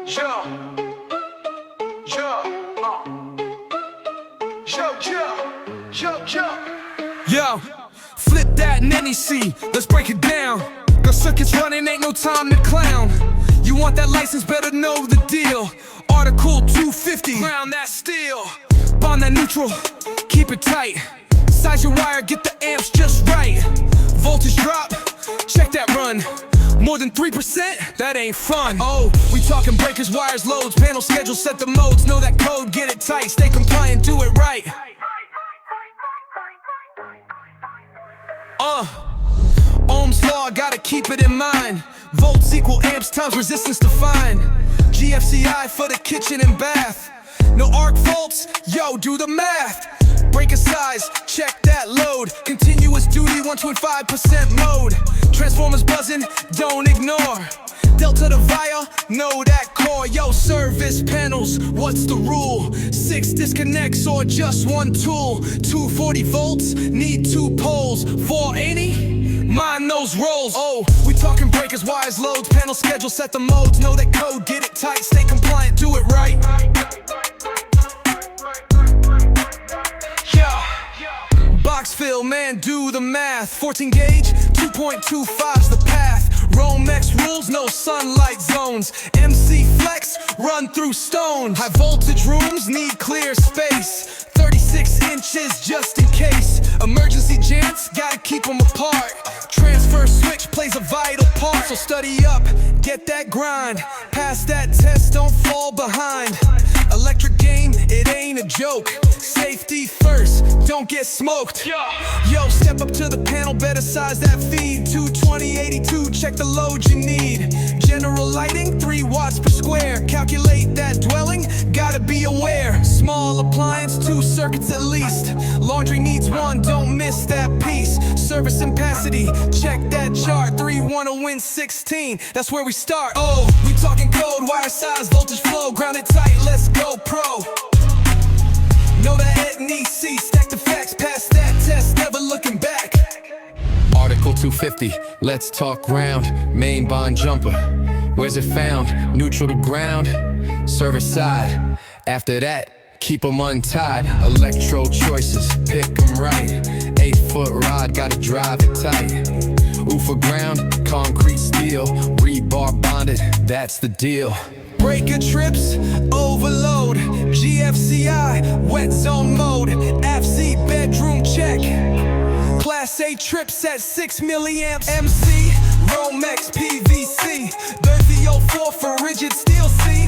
Yeah, yeah, Yo, flip that NEC, let's break it down. The circuit's running, ain't no time to clown. You want that license, better know the deal. Article 250, ground that steel. Bond that neutral, keep it tight. Size your wire, get the amps just right. Voltage drop, check that run. More than 3%? That ain't fun. Oh, we talking breakers, wires, loads, panel schedule, set the modes. Know that code, get it tight, stay compliant, do it right. Ohm's law, gotta keep it in mind. Volts equal amps times resistance defined. GFCI for the kitchen and bath. No arc faults, yo, do the math. Breaker size, check that load. Continuous duty, 125% mode. Transformers buzzing, don't ignore. Delta to via, know that core. Yo, service panels, what's the rule? 6 disconnects or just one tool? 240 volts, need 2 poles. 480, mind those rolls. Oh, we talking breakers, wires, loads, panel schedule, set the modes. Know that code, get it tight, stay compliant, do it right. Box fill, man, do the math. 14 gauge, 2.25's the path. Romex rules, no sunlight zones. MC flex, run through stone. High voltage rooms need clear space. 36 inches just in case. Emergency jams, gotta keep them apart. Transfer switch plays a vital part. So study up, get that grind. Pass that test, don't fall behind. Electric game, it ain't a joke. Safety first, don't get smoked. Yo, step up to the panel, better size that feed. 220/82, check the load you need. General lighting, 3 watts per square. Calculate that dwelling, gotta be aware. Small appliance, 2 circuits at least. Laundry needs 1, don't miss that piece. Service Ampacity, check that chart. 3 wanna win 16, that's where we start. Oh, we talking code, wire size, voltage flow. Ground it tight, let's go pro. Know that NEC, stack the facts, pass that test, never looking back. Article 250, let's talk ground. Main bond jumper, where's it found? Neutral to ground, service side. After that, keep them untied. Electro choices, pick them right. 8-foot rod, gotta drive it tight. Ooh, for ground, concrete steel. Rebar bonded, that's the deal. Breaker trips, overload. GFCI, wet zone mode. AFCI, bedroom check. Class A trips at 6 milliamps. MC, Romex, PVC. 3004 for rigid steel, see?